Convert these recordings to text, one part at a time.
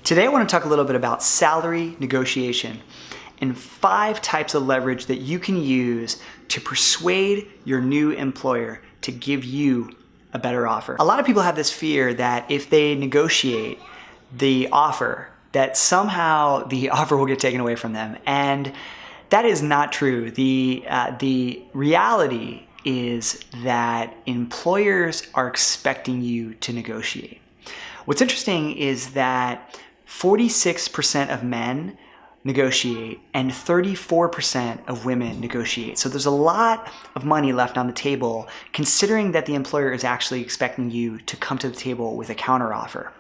Today I want to talk a little bit about salary negotiation and 5 types of leverage that you can use to persuade your new employer to give you a better offer. A lot of people have this fear that if they negotiate the offer, that somehow the offer will get taken away from them. And that is not true. The reality is that employers are expecting you to negotiate. What's interesting is that 46% of men negotiate and 34% of women negotiate. So there's a lot of money left on the table, considering that the employer is actually expecting you to come to the table with a counteroffer.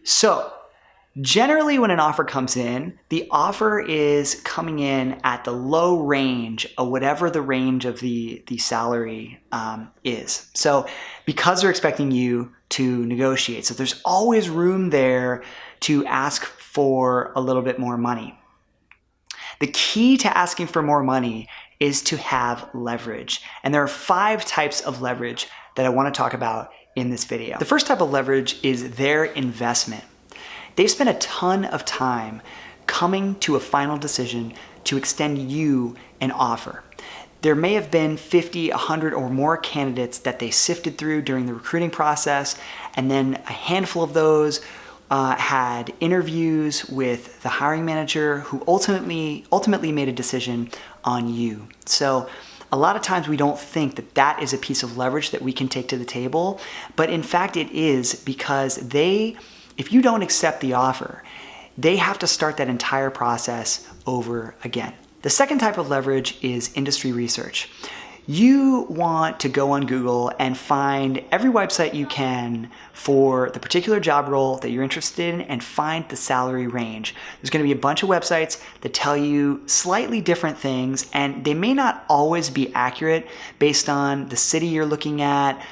So generally when an offer comes in, the offer is coming in at the low range of whatever the range of the salary is. So because they're expecting you to negotiate, so there's always room there to ask for a little bit more money. The key to asking for more money is to have leverage. And there are 5 types of leverage that I want to talk about in this video. The first type of leverage is their investment. They've spent a ton of time coming to a final decision to extend you an offer. There may have been 50, 100 or more candidates that they sifted through during the recruiting process, and then a handful of those had interviews with the hiring manager who ultimately made a decision on you. So a lot of times we don't think that that is a piece of leverage that we can take to the table, but in fact it is, because if you don't accept the offer, they have to start that entire process over again. The second type of leverage is industry research. You want to go on Google and find every website you can for the particular job role that you're interested in and find the salary range. There's going to be a bunch of websites that tell you slightly different things, and they may not always be accurate based on the city you're looking at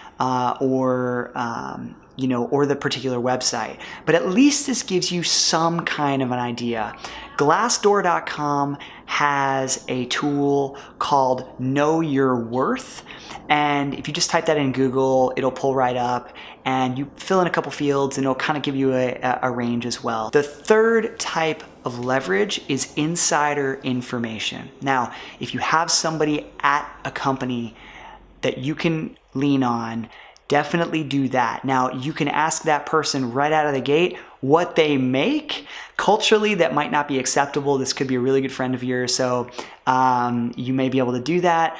or the particular website. But at least this gives you some kind of an idea. Glassdoor.com has a tool called Know Your Worth. And if you just type that in Google, it'll pull right up and you fill in a couple fields and it'll kind of give you a range as well. The third type of leverage is insider information. Now, if you have somebody at a company that you can lean on, definitely do that. Now, you can ask that person right out of the gate what they make. Culturally, that might not be acceptable. This could be a really good friend of yours, so you may be able to do that.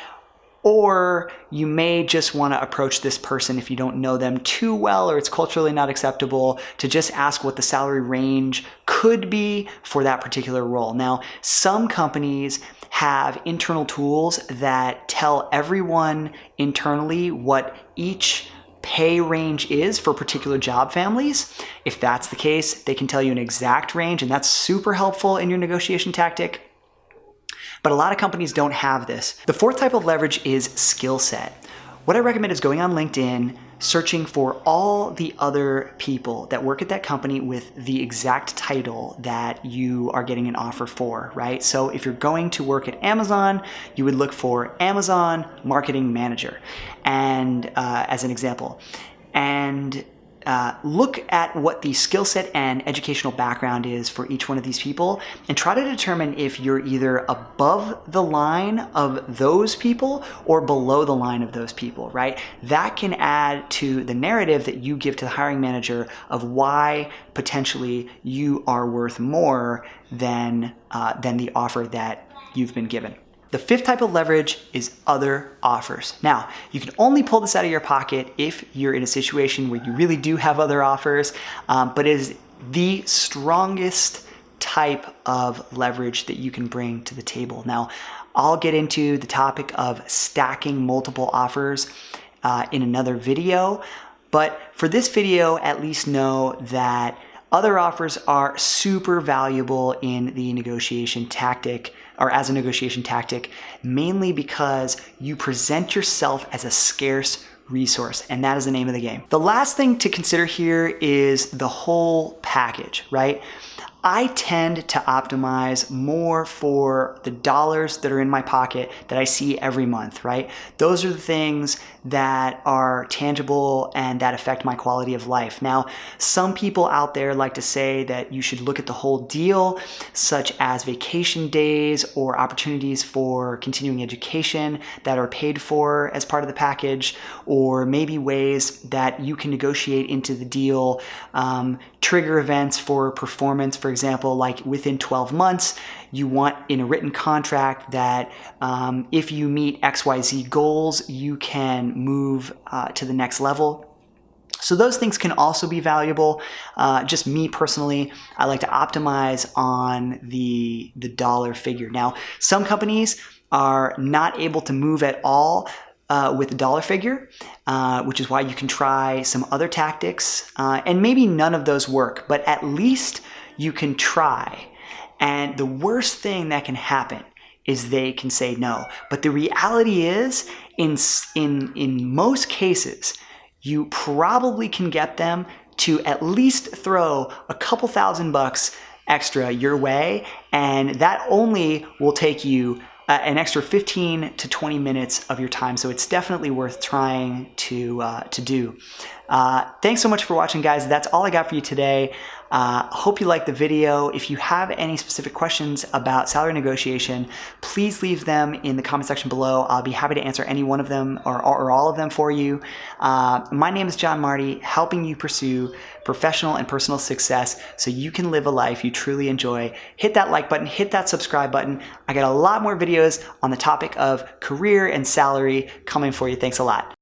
Or you may just want to approach this person if you don't know them too well or it's culturally not acceptable, to just ask what the salary range could be for that particular role. Now, some companies have internal tools that tell everyone internally what each pay range is for particular job families. If that's the case, they can tell you an exact range, and that's super helpful in your negotiation tactic. But a lot of companies don't have this. The fourth type of leverage is Skillset. What I recommend is going on LinkedIn, searching for all the other people that work at that company with the exact title that you are getting an offer for, right? So if you're going to work at Amazon, you would look for Amazon Marketing Manager, and as an example, and look at what the skill set and educational background is for each one of these people, and try to determine if you're either above the line of those people or below the line of those people, right? That can add to the narrative that you give to the hiring manager of why potentially you are worth more than the offer that you've been given. The fifth type of leverage is other offers. Now, you can only pull this out of your pocket if you're in a situation where you really do have other offers, but it is the strongest type of leverage that you can bring to the table. Now, I'll get into the topic of stacking multiple offers in another video, but for this video, at least know that other offers are super valuable in the negotiation tactic, or as a negotiation tactic, mainly because you present yourself as a scarce resource, and that is the name of the game. The last thing to consider here is the whole package, right? I tend to optimize more for the dollars that are in my pocket that I see every month, right? Those are the things that are tangible and that affect my quality of life. Now, some people out there like to say that you should look at the whole deal, such as vacation days or opportunities for continuing education that are paid for as part of the package, or maybe ways that you can negotiate into the deal, trigger events for performance, for example, like within 12 months, you want in a written contract that if you meet XYZ goals, you can move to the next level. So those things can also be valuable. Just me personally, I like to optimize on the dollar figure. Now, some companies are not able to move at all with the dollar figure, which is why you can try some other tactics, and maybe none of those work, but at least you can try. And the worst thing that can happen is they can say no. But the reality is, in most cases, you probably can get them to at least throw a couple $1,000 extra your way, and that only will take you an extra 15 to 20 minutes of your time. So it's definitely worth trying to do. Thanks so much for watching, guys. That's all I got for you today. Hope you liked the video. If you have any specific questions about salary negotiation, please leave them in the comment section below. I'll be happy to answer any one of them or all of them for you. My name is John Marty, helping you pursue professional and personal success so you can live a life you truly enjoy. Hit that like button, hit that subscribe button. I got a lot more videos on the topic of career and salary coming for you. Thanks a lot.